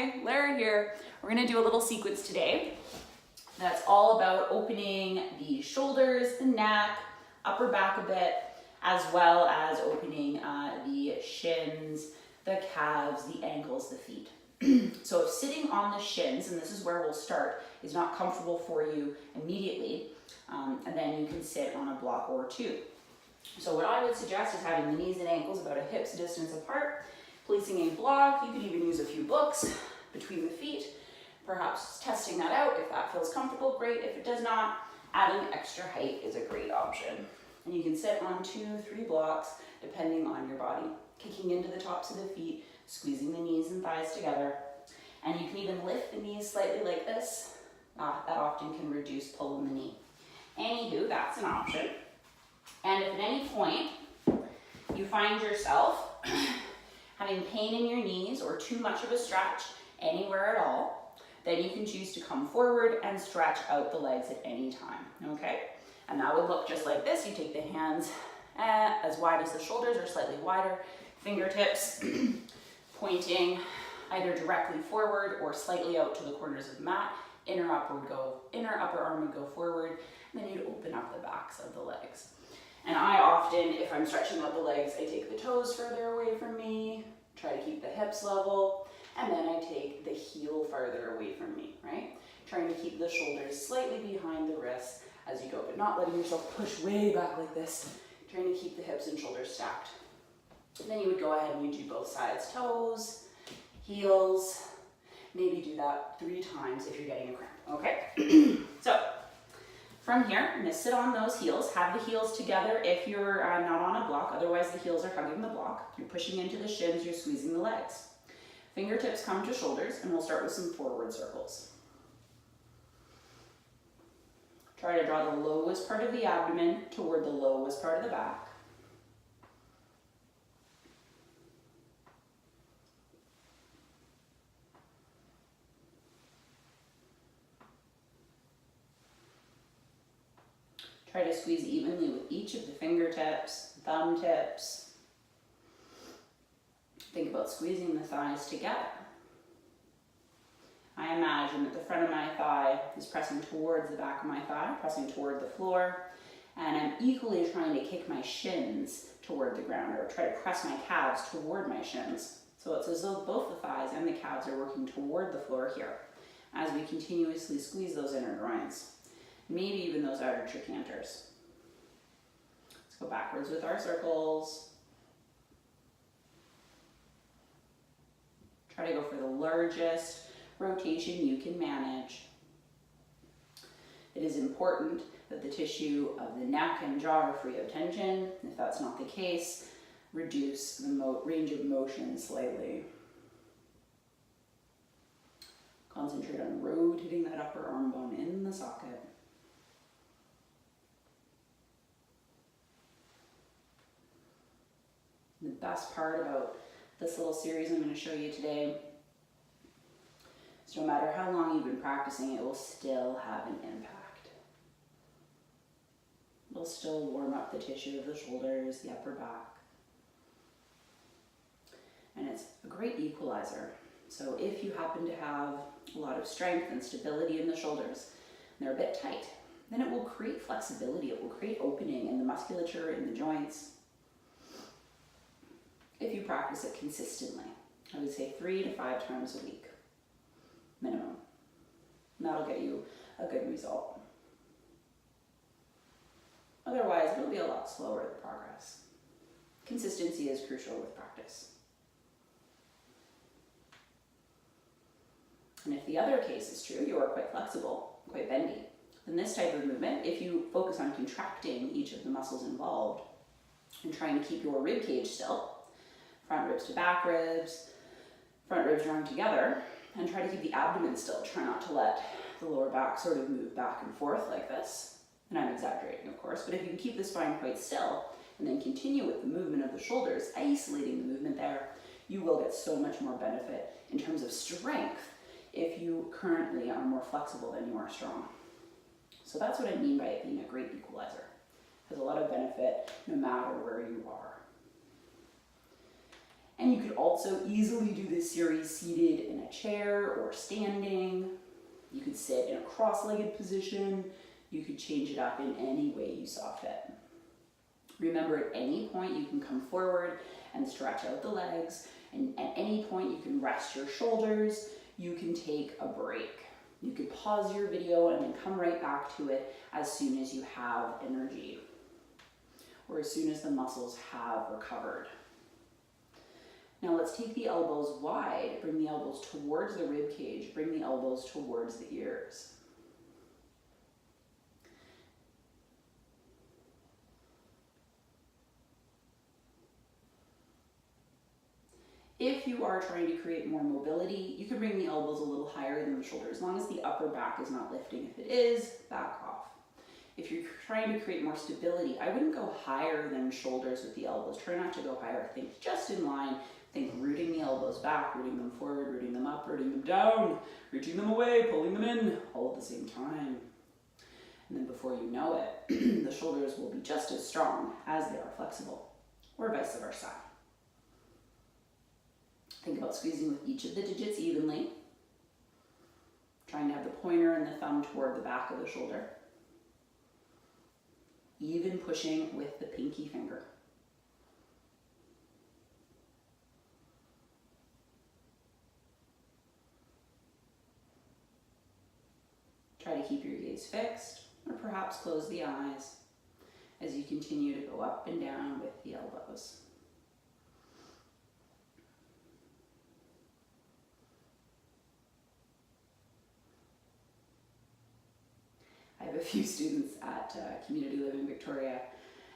Hi, Lara here. We're gonna do a little sequence today that's all about opening the shoulders, the neck, upper back a bit, as well as opening the shins, the calves, the ankles, the feet. So if sitting on the shins, and this is where we'll start, is not comfortable for you immediately, and then you can sit on a block or two. So what I would suggest is having the knees and ankles about a hip's distance apart, placing a block. You could even use a few books between the feet, perhaps testing that out. If that feels comfortable, great. If it does not, adding extra height is a great option. And you can sit on 2-3 blocks depending on your body, kicking into the tops of the feet, squeezing the knees and thighs together. And you can even lift the knees slightly like this. That often can reduce pull in the knee. Anywho, that's an option. And if at any point you find yourself having pain in your knees or too much of a stretch anywhere at all, then you can choose to come forward and stretch out the legs at any time, okay? And that would look just like this. You take the hands as wide as the shoulders or slightly wider, fingertips pointing either directly forward or slightly out to the corners of the mat. Inner upper arm would go forward, and then you'd open up the backs of the legs. And I often, if I'm stretching out the legs, I take the toes further away from me, try to keep the hips level, and then I take the heel farther away from me, right? Trying to keep the shoulders slightly behind the wrists as you go, but not letting yourself push way back like this, trying to keep the hips and shoulders stacked. And then you would go ahead and you do both sides, toes, heels, maybe do that 3 times if you're getting a cramp, okay? So, from here, I'm gonna sit on those heels, have the heels together if you're not on a block, otherwise the heels are hugging the block. You're pushing into the shins, you're squeezing the legs. Fingertips come to shoulders, and we'll start with some forward circles. Try to draw the lowest part of the abdomen toward the lowest part of the back. Try to squeeze evenly with each of the fingertips, thumb tips. Think about squeezing the thighs together. I imagine that the front of my thigh is pressing towards the back of my thigh, pressing toward the floor, and I'm equally trying to kick my shins toward the ground, or try to press my calves toward my shins. So it's as though both the thighs and the calves are working toward the floor here, as we continuously squeeze those inner groins. Maybe even those outer trochanter's. Let's go backwards with our circles. Try to go for the largest rotation you can manage. It is important that the tissue of the neck and jaw are free of tension. If that's not the case, reduce the range of motion slightly. Concentrate on rotating that upper arm bone in the socket. The best part about this little series I'm going to show you today is no matter how long you've been practicing, it will still have an impact. It'll still warm up the tissue of the shoulders, the upper back. And it's a great equalizer. So if you happen to have a lot of strength and stability in the shoulders, and they're a bit tight, then it will create flexibility. It will create opening in the musculature, in the joints. If you practice it consistently, I would say 3 to 5 times a week, minimum. And that'll get you a good result. Otherwise, it'll be a lot slower, the progress. Consistency is crucial with practice. And if the other case is true, you are quite flexible, quite bendy, then this type of movement, if you focus on contracting each of the muscles involved and trying to keep your rib cage still, front ribs to back ribs, front ribs drawing together, and try to keep the abdomen still. Try not to let the lower back sort of move back and forth like this. And I'm exaggerating, of course, but if you can keep the spine quite still and then continue with the movement of the shoulders, isolating the movement there, you will get so much more benefit in terms of strength if you currently are more flexible than you are strong. So that's what I mean by it being a great equalizer. It has a lot of benefit no matter where you are. And you could also easily do this series seated in a chair or standing. You could sit in a cross-legged position. You could change it up in any way you saw fit. Remember, at any point you can come forward and stretch out the legs, and at any point you can rest your shoulders. You can take a break. You could pause your video and then come right back to it as soon as you have energy, or as soon as the muscles have recovered. Now let's take the elbows wide, bring the elbows towards the rib cage, bring the elbows towards the ears. If you are trying to create more mobility, you can bring the elbows a little higher than the shoulders, as long as the upper back is not lifting. If it is, back off. If you're trying to create more stability, I wouldn't go higher than shoulders with the elbows. Try not to go higher. Think just in line. Think rooting the elbows back, rooting them forward, rooting them up, rooting them down, reaching them away, pulling them in, all at the same time. And then before you know it, the shoulders will be just as strong as they are flexible, or vice versa. Think about squeezing with each of the digits evenly, trying to have the pointer and the thumb toward the back of the shoulder. Even pushing with the pinky finger. Try to keep your gaze fixed, or perhaps close the eyes as you continue to go up and down with the elbows. I have a few students at Community Living Victoria,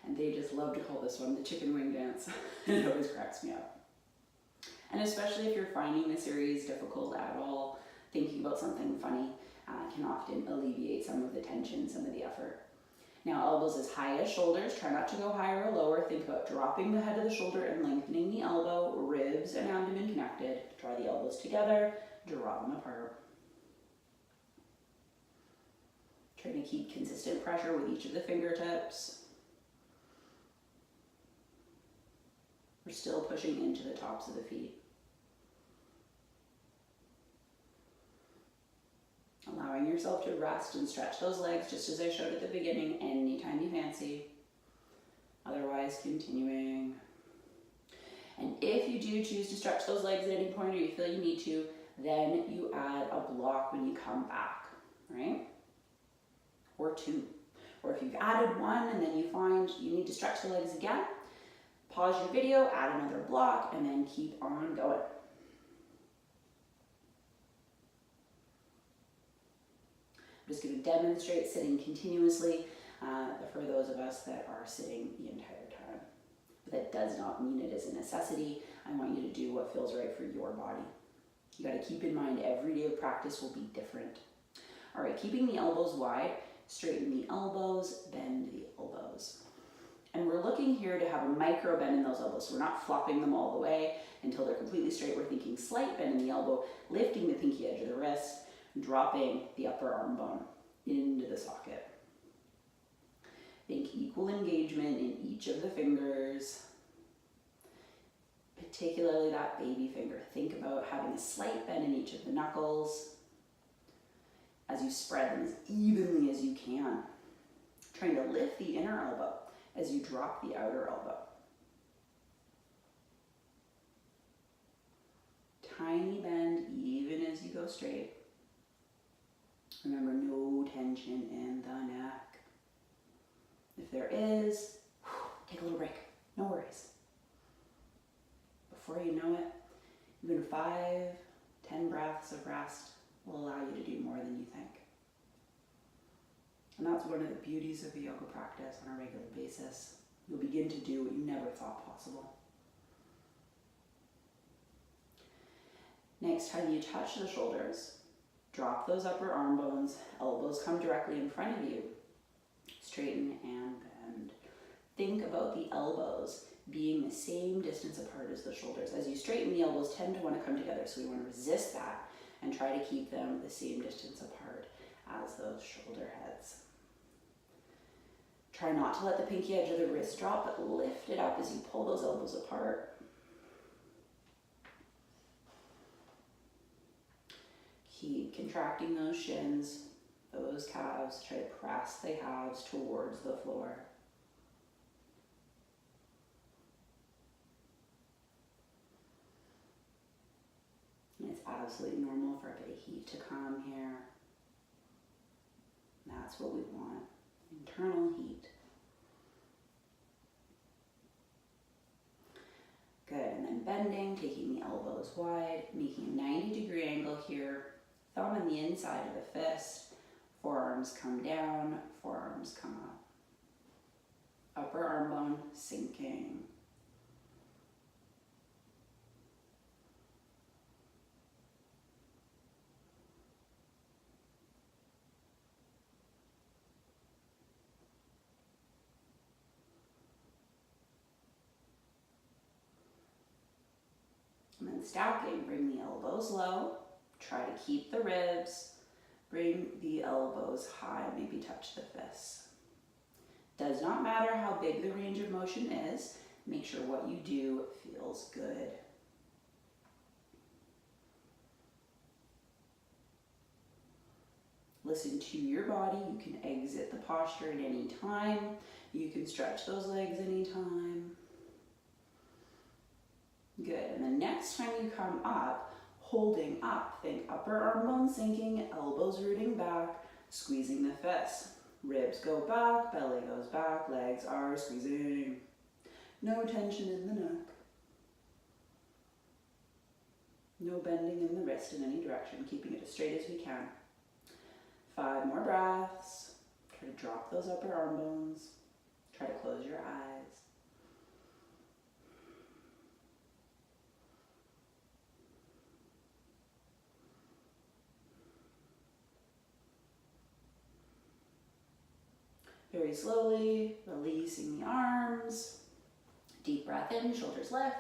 and they just love to call this one the chicken wing dance. It always cracks me up. And especially if you're finding the series difficult at all, thinking about something funny can often alleviate some of the tension, some of the effort. Now, elbows as high as shoulders. Try not to go higher or lower. Think about dropping the head of the shoulder and lengthening the elbow, ribs and abdomen connected. Draw the elbows together, draw them apart. Trying to keep consistent pressure with each of the fingertips. We're still pushing into the tops of the feet. Allowing yourself to rest and stretch those legs just as I showed at the beginning, anytime you fancy. Otherwise, continuing. And if you do choose to stretch those legs at any point or you feel you need to, then you add a block when you come back, right? Or two. Or if you've added one and then you find you need to stretch the legs again, pause your video, add another block, and then keep on going. I'm just going to demonstrate sitting continuously for those of us that are sitting the entire time. But that does not mean it is a necessity. I want you to do what feels right for your body. You got to keep in mind every day of practice will be different. All right, keeping the elbows wide, straighten the elbows, bend the elbows. And we're looking here to have a micro bend in those elbows. So we're not flopping them all the way until they're completely straight. We're thinking slight bend in the elbow, lifting the pinky edge of the wrist, dropping the upper arm bone into the socket. Think equal engagement in each of the fingers, particularly that baby finger. Think about having a slight bend in each of the knuckles as you spread them as evenly as you can. Trying to lift the inner elbow as you drop the outer elbow. Tiny bend even as you go straight. Remember, no tension in the neck. If there is, take a little break. No worries. Before you know it, even 5-10 breaths of rest will allow you to do more than you think. And that's one of the beauties of the yoga practice on a regular basis. You'll begin to do what you never thought possible. Next time you touch the shoulders, drop those upper arm bones, elbows come directly in front of you. Straighten and bend. Think about the elbows being the same distance apart as the shoulders. As you straighten, the elbows tend to want to come together, so we want to resist that and try to keep them the same distance apart as those shoulder heads. Try not to let the pinky edge of the wrist drop, but lift it up as you pull those elbows apart. Keep contracting those shins, those calves. Try to press the calves towards the floor. And it's absolutely normal for a bit of heat to come here. That's what we want, internal heat. Good, and then bending, taking the elbows wide, making a 90-degree angle here. Thumb on the inside of the fist, forearms come down, forearms come up. Upper arm bone sinking. And then stacking, bring the elbows low. Try to keep the ribs, bring the elbows high, maybe touch the fists. Does not matter how big the range of motion is, make sure what you do feels good. Listen to your body. You can exit the posture at any time. You can stretch those legs anytime. Good, and then next time you come up, holding up, think upper arm bone sinking, elbows rooting back, squeezing the fists. Ribs go back, belly goes back, legs are squeezing. No tension in the neck. No bending in the wrist in any direction, keeping it as straight as we can. 5 more breaths. Try to drop those upper arm bones. Try to close your eyes. Very slowly, releasing the arms. Deep breath in, shoulders lift.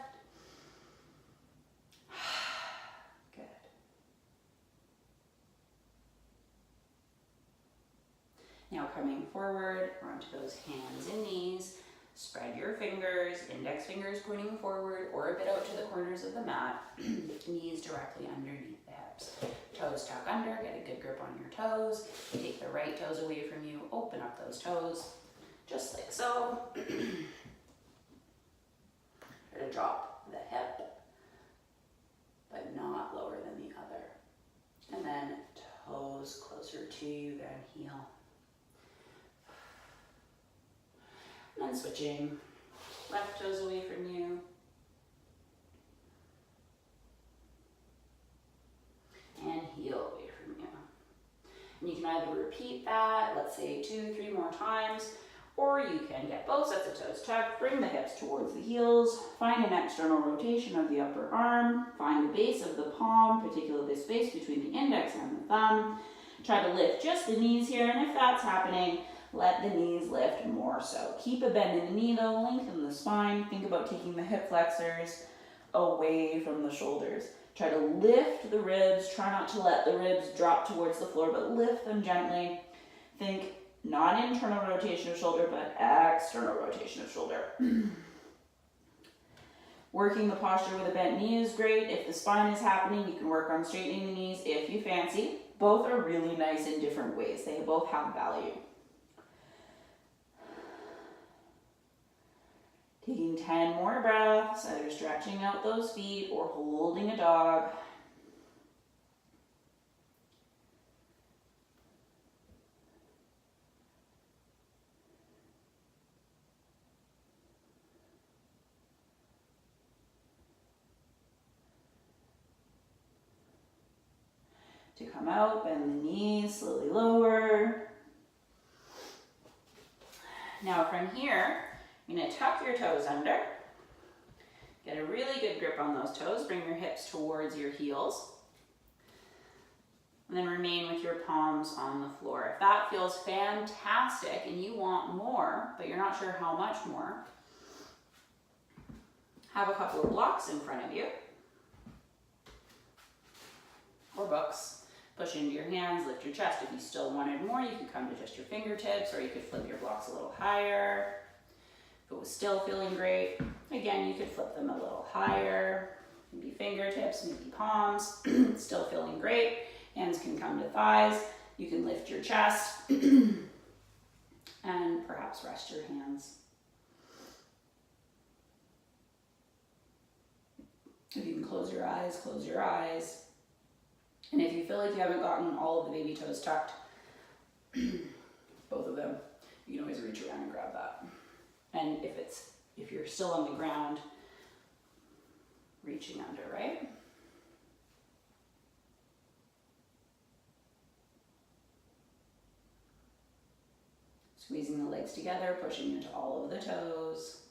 Good. Now coming forward, onto those hands and knees. Spread your fingers, index fingers pointing forward or a bit out to the corners of the mat. Knees directly underneath the hips. Toes tuck under, get a good grip on your toes. Take the right toes away from you, open up those toes, just like so. Try to drop the hip, but not lower than the other. And then toes closer to you than heel. And then switching, left toes away from you. And heel away from you. And you can either repeat that, let's say 2, 3 more times, or you can get both sets of toes tucked, bring the hips towards the heels, find an external rotation of the upper arm, find the base of the palm, particularly the space between the index and the thumb. Try to lift just the knees here, and if that's happening, let the knees lift more so. Keep a bend in the knee though, lengthen the spine. Think about taking the hip flexors away from the shoulders. Try to lift the ribs. Try not to let the ribs drop towards the floor, but lift them gently. Think not internal rotation of shoulder, but external rotation of shoulder. Working the posture with a bent knee is great. If the spine is happening, you can work on straightening the knees if you fancy. Both are really nice in different ways. They both have value. Taking 10 more breaths, either stretching out those feet or holding a dog. To come out, bend the knees, slowly lower. Now from here, you're going to tuck your toes under. Get a really good grip on those toes. Bring your hips towards your heels. And then remain with your palms on the floor. If that feels fantastic and you want more, but you're not sure how much more, have a couple of blocks in front of you. Or books. Push into your hands, lift your chest. If you still wanted more, you could come to just your fingertips, or you could flip your blocks a little higher. If it was still feeling great, again, you could flip them a little higher. Maybe fingertips, maybe palms, still feeling great. Hands can come to thighs. You can lift your chest and perhaps rest your hands. If you can close your eyes, close your eyes. And if you feel like you haven't gotten all of the baby toes tucked, both of them, you can always reach around and grab that. And if you're still on the ground, reaching under, right? Squeezing the legs together, pushing into all of the toes.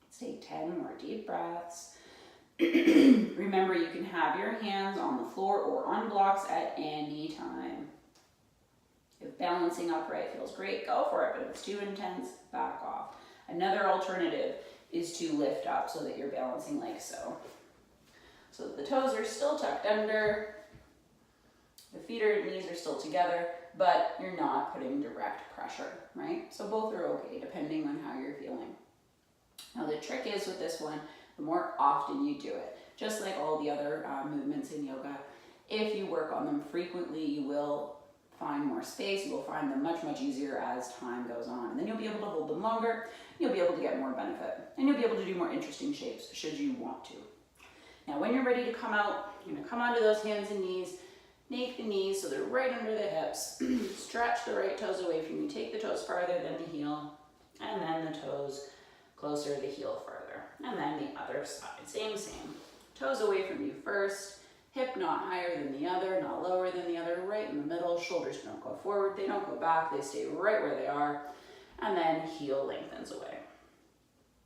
Let's take 10 more deep breaths. Remember, you can have your hands on the floor or on blocks at any time. If balancing upright feels great, go for it, but if it's too intense, back off. Another alternative is to lift up so that you're balancing like so. So that the toes are still tucked under, the feet and knees are still together, but you're not putting direct pressure, right? So both are okay, depending on how you're feeling. Now the trick is with this one, the more often you do it, just like all the other movements in yoga, if you work on them frequently, you will find more space. You will find them much, much easier as time goes on. And then you'll be able to hold them longer. You'll be able to get more benefit. And you'll be able to do more interesting shapes should you want to. Now, when you're ready to come out, you're going to come onto those hands and knees. Make the knees so they're right under the hips. Stretch the right toes away from you. Take the toes farther than the heel. And then the toes closer to the heel further. And then the other side. Same. Toes away from you first. Hip not higher than the other, not lower than the other, right in the middle. Shoulders don't go forward, they don't go back, they stay right where they are. And then heel lengthens away.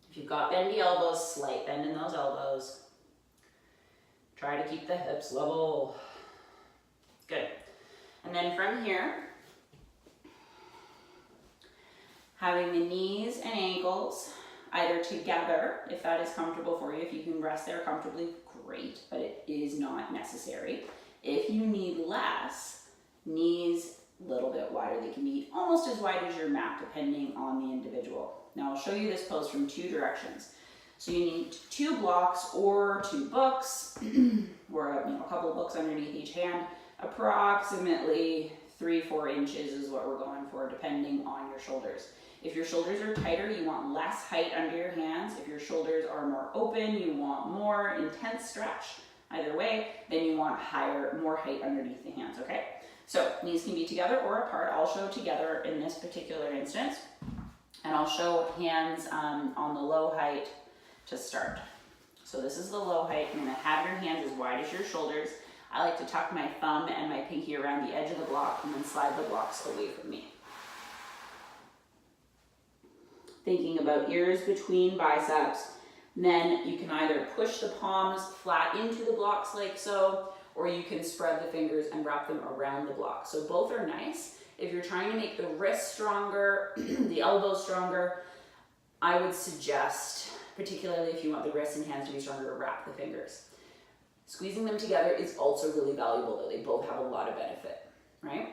If you've got bendy elbows, slight bend in those elbows. Try to keep the hips level. Good. And then from here, having the knees and ankles either together, if that is comfortable for you. If you can rest there comfortably, great, but it is not necessary. If you need less, knees a little bit wider. They can be almost as wide as your mat, depending on the individual. Now I'll show you this pose from two directions. So you need 2 blocks or 2 books, or a couple of books underneath each hand. Approximately 3-4 inches is what we're going for, depending on your shoulders. If your shoulders are tighter, you want less height under your hands. If your shoulders are more open, you want more intense stretch. Either way, then you want more height underneath the hands, okay? So knees can be together or apart. I'll show together in this particular instance. And I'll show hands on the low height to start. So this is the low height. You're gonna have your hands as wide as your shoulders. I like to tuck my thumb and my pinky around the edge of the block and then slide the blocks away from me. Thinking about ears between biceps. Then you can either push the palms flat into the blocks like so, or you can spread the fingers and wrap them around the block. So both are nice. If you're trying to make the wrists stronger, the elbows stronger, I would suggest, particularly if you want the wrists and hands to be stronger, wrap the fingers. Squeezing them together is also really valuable though. They both have a lot of benefit, right?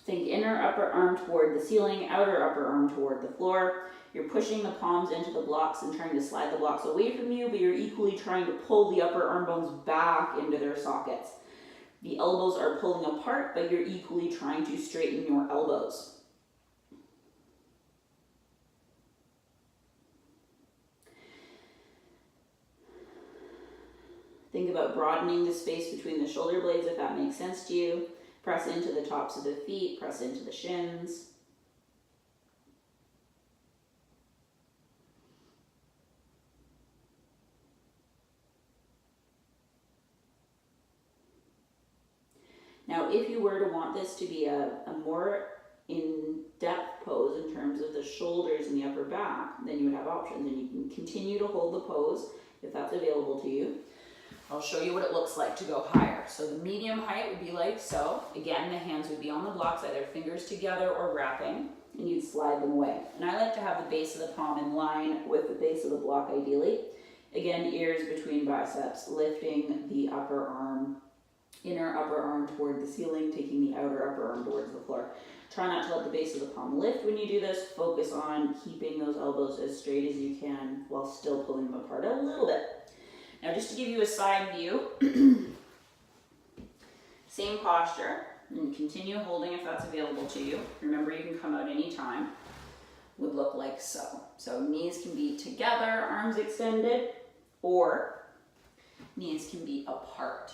Think inner upper arm toward the ceiling, outer upper arm toward the floor. You're pushing the palms into the blocks and trying to slide the blocks away from you, but you're equally trying to pull the upper arm bones back into their sockets. The elbows are pulling apart, but you're equally trying to straighten your elbows. Think about broadening the space between the shoulder blades if that makes sense to you. Press into the tops of the feet, press into the shins. Now, if you were to want this to be a more in-depth pose in terms of the shoulders and the upper back, then you would have options, and you can continue to hold the pose if that's available to you. I'll show you what it looks like to go higher. So the medium height would be like so. Again, the hands would be on the blocks, either fingers together or wrapping, and you'd slide them away. And I like to have the base of the palm in line with the base of the block ideally. Again, ears between biceps, lifting the upper arm Inner upper arm toward the ceiling, taking the outer upper arm towards the floor. Try not to let the base of the palm lift when you do this. Focus on keeping those elbows as straight as you can while still pulling them apart a little bit. Now just to give you a side view, same posture, and continue holding if that's available to you. Remember, you can come out anytime. Would look like so. So knees can be together, arms extended, or knees can be apart.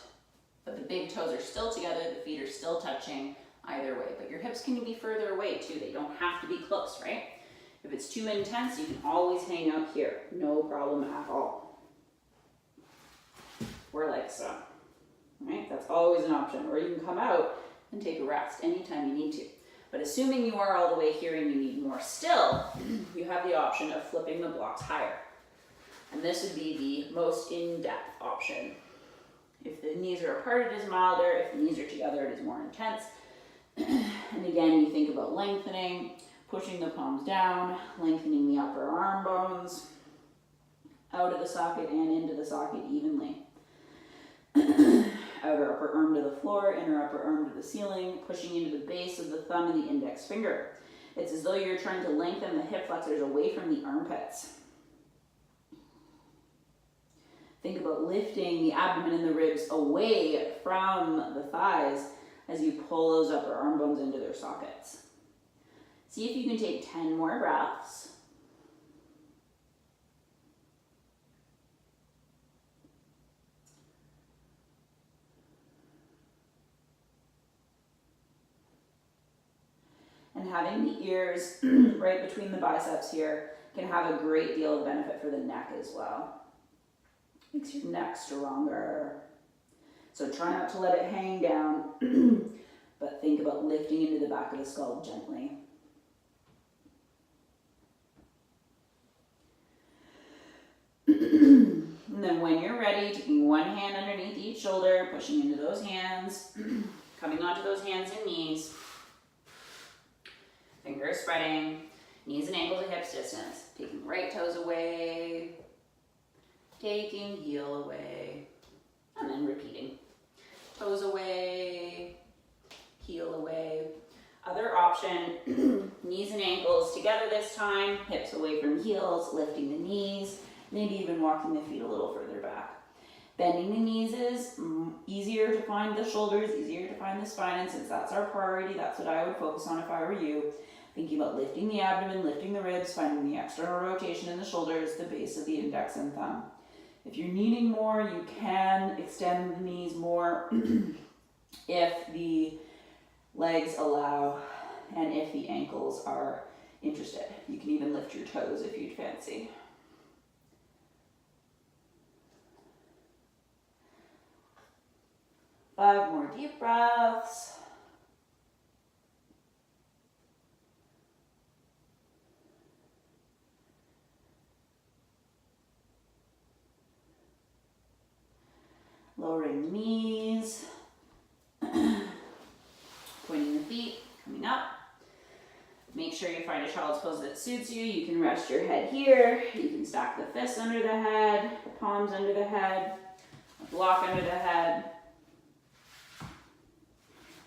But the big toes are still together, the feet are still touching, either way. But your hips can be further away too. They don't have to be close, right? If it's too intense, you can always hang out here. No problem at all. Or like so, right? That's always an option. Or you can come out and take a rest anytime you need to. But assuming you are all the way here and you need more still, you have the option of flipping the blocks higher. And this would be the most in-depth option. If the knees are apart, it is milder. If the knees are together, it is more intense. And again, you think about lengthening, pushing the palms down, lengthening the upper arm bones, out of the socket and into the socket evenly. Outer upper arm to the floor, inner upper arm to the ceiling, pushing into the base of the thumb and the index finger. It's as though you're trying to lengthen the hip flexors away from the armpits. Think about lifting the abdomen and the ribs away from the thighs as you pull those upper arm bones into their sockets. See if you can take 10 more breaths. And having the ears right between the biceps here can have a great deal of benefit for the neck as well. Makes your neck stronger. So try not to let it hang down, but think about lifting into the back of the skull gently. And then when you're ready, taking one hand underneath each shoulder, pushing into those hands, coming onto those hands and knees, fingers spreading, knees and ankles at hips distance, taking right toes away, taking heel away, and then repeating. Toes away, heel away. Other option, knees and ankles together this time, hips away from heels, lifting the knees, maybe even walking the feet a little further back. Bending the knees is easier to find the shoulders, easier to find the spine, and since that's our priority, that's what I would focus on if I were you. Thinking about lifting the abdomen, lifting the ribs, finding the external rotation in the shoulders, the base of the index and thumb. If you're needing more, you can extend the knees more if the legs allow and if the ankles are interested. You can even lift your toes if you'd fancy. Five more deep breaths. Lowering the knees, pointing the feet, coming up. Make sure you find a child's pose that suits you. You can rest your head here. You can stack the fists under the head, the palms under the head, a block under the head.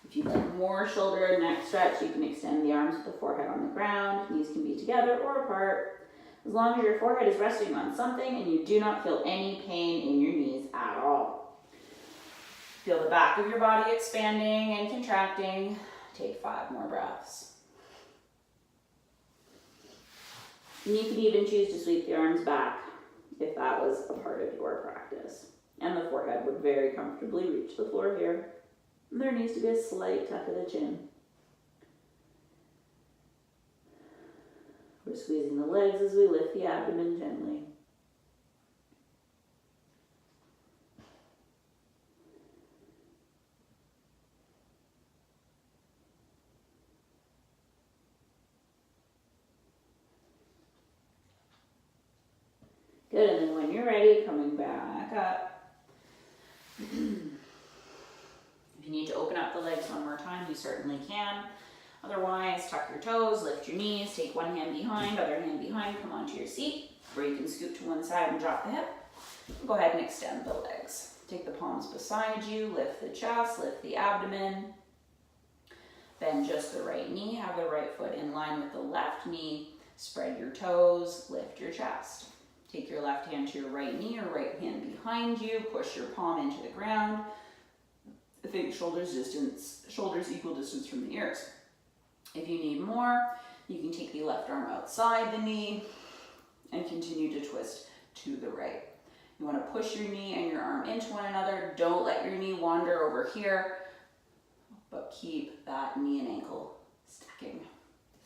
If you'd like more shoulder and neck stretch, you can extend the arms with the forehead on the ground. Knees can be together or apart. As long as your forehead is resting on something and you do not feel any pain in your knees at all. Feel the back of your body expanding and contracting. Take 5 more breaths. And you can even choose to sweep the arms back if that was a part of your practice. And the forehead would very comfortably reach the floor here. And there needs to be a slight tuck of the chin. We're squeezing the legs as we lift the abdomen gently. Good, and then when you're ready, coming back up. If you need to open up the legs one more time, you certainly can. Otherwise, tuck your toes, lift your knees, take one hand behind, other hand behind, come onto your seat, or you can scoot to one side and drop the hip. Go ahead and extend the legs. Take the palms beside you, lift the chest, lift the abdomen. Bend just the right knee, have the right foot in line with the left knee. Spread your toes, lift your chest. Take your left hand to your right knee or right hand behind you, push your palm into the ground. Think shoulders equal distance from the ears. If you need more, you can take the left arm outside the knee and continue to twist to the right. You want to push your knee and your arm into one another. Don't let your knee wander over here, but keep that knee and ankle stacking.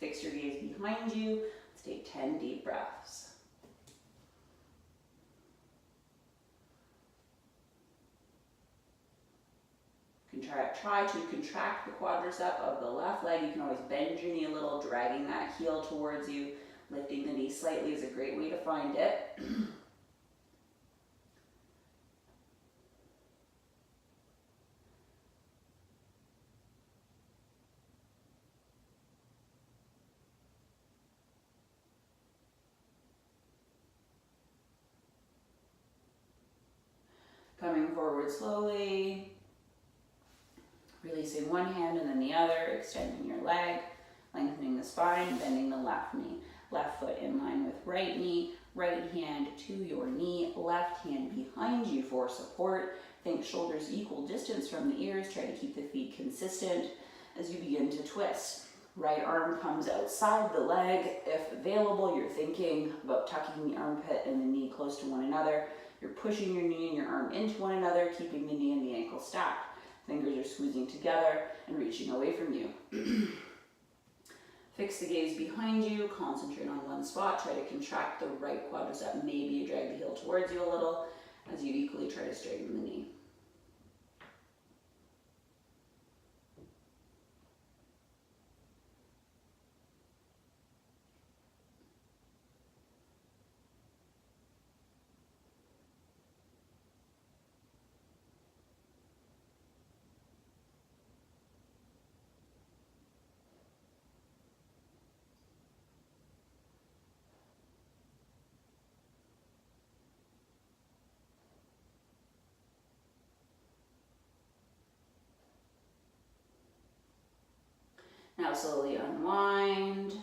Fix your gaze behind you. Let's take 10 deep breaths. Try to contract the quadricep of the left leg. You can always bend your knee a little, dragging that heel towards you. Lifting the knee slightly is a great way to find it. Coming forward slowly. Releasing one hand and then the other, extending your leg, lengthening the spine, bending the left knee. Left foot in line with right knee, right hand to your knee, left hand behind you for support. Think shoulders equal distance from the ears. Try to keep the feet consistent as you begin to twist. Right arm comes outside the leg. If available, you're thinking about tucking the armpit and the knee close to one another. You're pushing your knee and your arm into one another, keeping the knee and the ankle stacked. Fingers are squeezing together and reaching away from you. Fix the gaze behind you, concentrate on one spot, try to contract the right quadricep, maybe you drag the heel towards you a little as you equally try to straighten the knee. Now slowly unwind.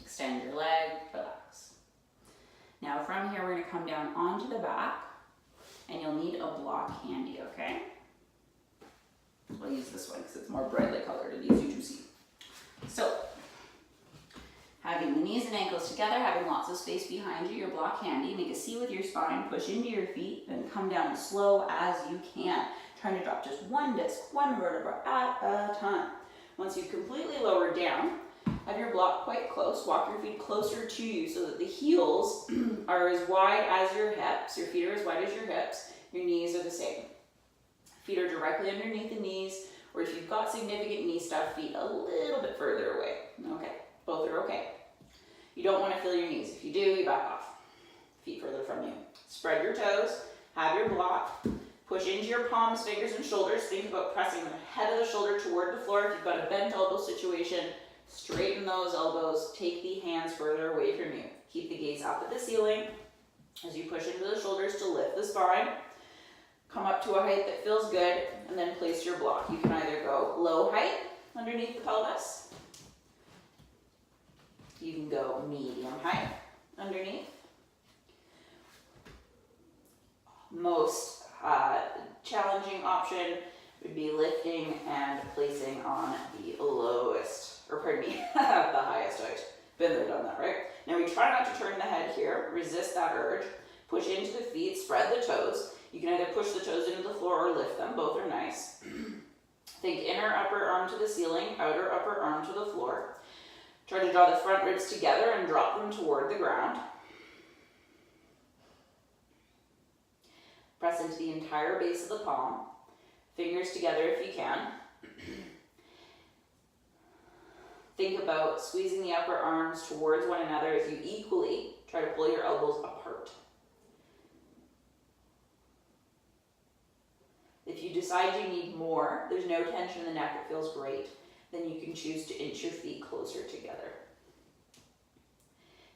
Extend your leg, relax. Now from here, we're gonna come down onto the back and you'll need a block handy, okay? We'll use this one because it's more brightly colored and easier to see. So, having the knees and ankles together, having lots of space behind you, your block handy, make a C with your spine, push into your feet, then come down as slow as you can. Trying to drop just one disc, one vertebra at a time. Once you've completely lowered down, have your block quite close. Walk your feet closer to you so that the heels are as wide as your hips. Your feet are as wide as your hips. Your knees are the same. Feet are directly underneath the knees, or if you've got significant knee stuff, feet a little bit further away. Okay, both are okay. You don't want to feel your knees. If you do, you back off. Feet further from you. Spread your toes, have your block. Push into your palms, fingers, and shoulders. Think about pressing the head of the shoulder toward the floor. If you've got a bent elbow situation, straighten those elbows. Take the hands further away from you. Keep the gaze up at the ceiling as you push into the shoulders to lift the spine. Come up to a height that feels good, and then place your block. You can either go low height underneath the pelvis. You can go medium height underneath. Most challenging option would be lifting and placing on the lowest, or pardon me, the highest height. Been there, done that, right? Now we try not to turn the head here, resist that urge, push into the feet, spread the toes. You can either push the toes into the floor or lift them, both are nice. Think inner upper arm to the ceiling, outer upper arm to the floor. Try to draw the front ribs together and drop them toward the ground. Press into the entire base of the palm. Fingers together if you can. Think about squeezing the upper arms towards one another as you equally try to pull your elbows apart. If you decide you need more, there's no tension in the neck, it feels great, then you can choose to inch your feet closer together.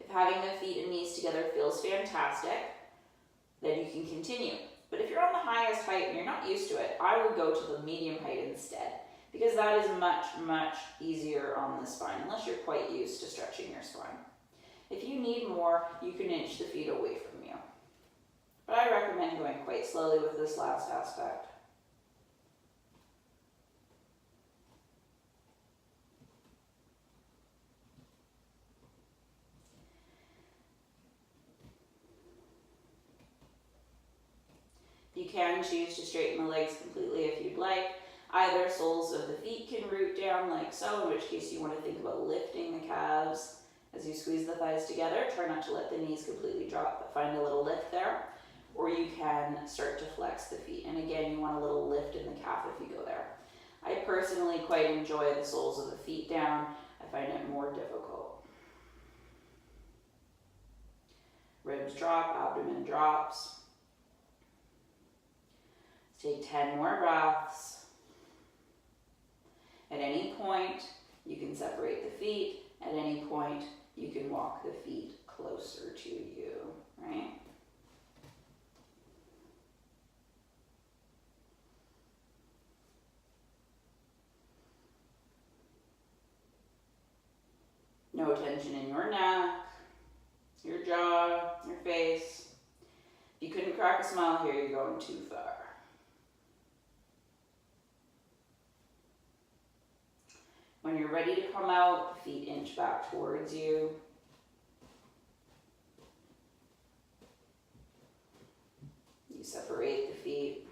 If having the feet and knees together feels fantastic, then you can continue. But if you're on the highest height and you're not used to it, I would go to the medium height instead, because that is much, much easier on the spine, unless you're quite used to stretching your spine. If you need more, you can inch the feet away from you. But I recommend going quite slowly with this last aspect. You can choose to straighten the legs completely if you'd like. Either soles of the feet can root down like so, in which case you want to think about lifting the calves as you squeeze the thighs together. Try not to let the knees completely drop, but find a little lift there. Or you can start to flex the feet. And again, you want a little lift in the calf if you go there. I personally quite enjoy the soles of the feet down. I find it more difficult. Ribs drop, abdomen drops. Take 10 more breaths. At any point, you can separate the feet. At any point, you can walk the feet closer to you, right? No tension in your neck, your jaw, your face. If you couldn't crack a smile here, you're going too far. When you're ready to come out, feet inch back towards you. You separate the feet.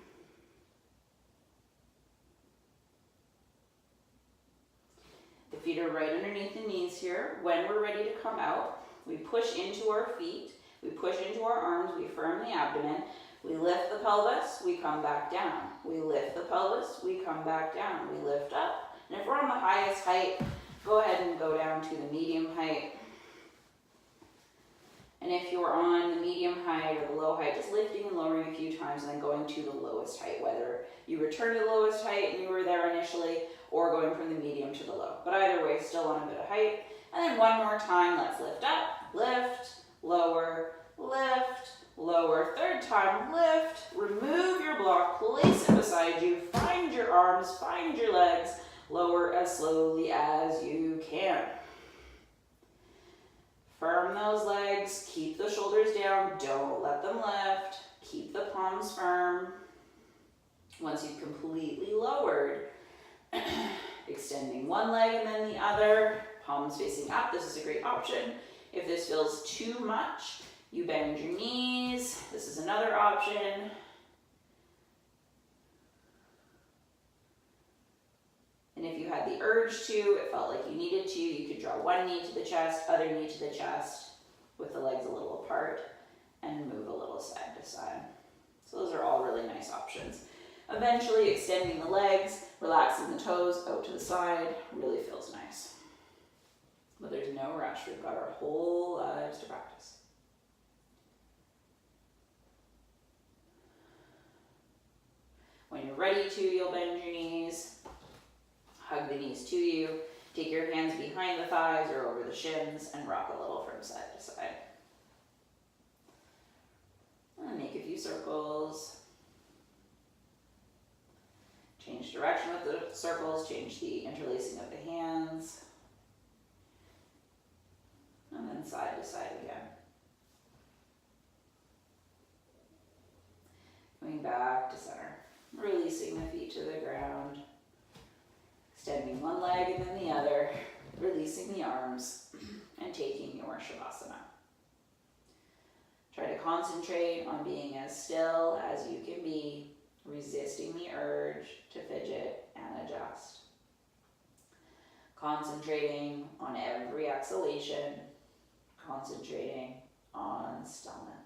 The feet are right underneath the knees here. When we're ready to come out, we push into our feet, we push into our arms, we firm the abdomen, we lift the pelvis, we come back down. We lift the pelvis, we come back down. We lift up. And if we're on the highest height, go ahead and go down to the medium height. And if you're on the medium height or the low height, just lifting and lowering a few times and then going to the lowest height, whether you return to the lowest height and you were there initially, or going from the medium to the low. But either way, still on a bit of height. And then one more time, let's lift up, lift, lower, lift, lower. Third time, lift, remove your block, place it beside you, find your arms, find your legs, lower as slowly as you can. Firm those legs, keep the shoulders down, don't let them lift, keep the palms firm. Once you've completely lowered, extending one leg and then the other, palms facing up, this is a great option. If this feels too much, you bend your knees, this is another option. And if you had the urge to, it felt like you needed to, you could draw one knee to the chest, other knee to the chest, with the legs a little apart, and move a little side to side. So those are all really nice options. Eventually extending the legs, relaxing the toes out to the side, really feels nice. But there's no rush, we've got our whole lives to practice. When you're ready to, you'll bend your knees. Hug the knees to you. Take your hands behind the thighs or over the shins and rock a little from side to side. And make a few circles. Change direction with the circles, change the interlacing of the hands. And then side to side again. Coming back to center. Releasing the feet to the ground. Extending one leg and then the other, releasing the arms, and taking your Shavasana. Try to concentrate on being as still as you can be, resisting the urge to fidget and adjust. Concentrating on every exhalation, concentrating on stillness.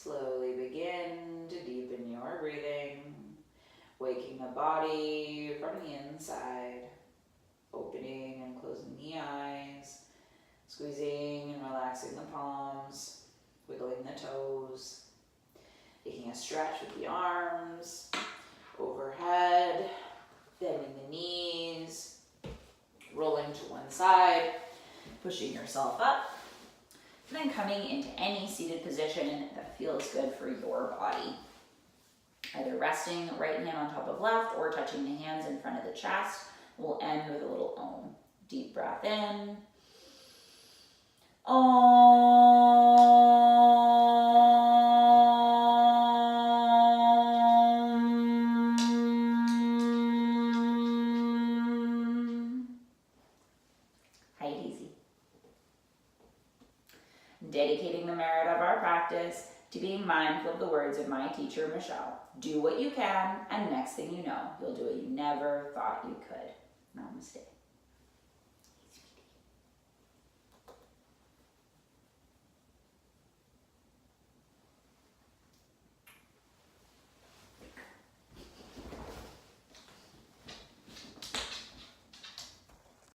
Slowly begin to deepen your breathing, waking the body from the inside, opening and closing the eyes, squeezing and relaxing the palms, wiggling the toes, taking a stretch with the arms, overhead, bending the knees, rolling to one side, pushing yourself up, and then coming into any seated position that feels good for your body. Either resting right hand on top of left or touching the hands in front of the chest. We'll end with a little Om. Deep breath in. Om. Height easy. Dedicating the merit of our practice to being mindful of the words of my teacher, Michelle. Do what you can, and next thing you know, you'll do what you never thought you could.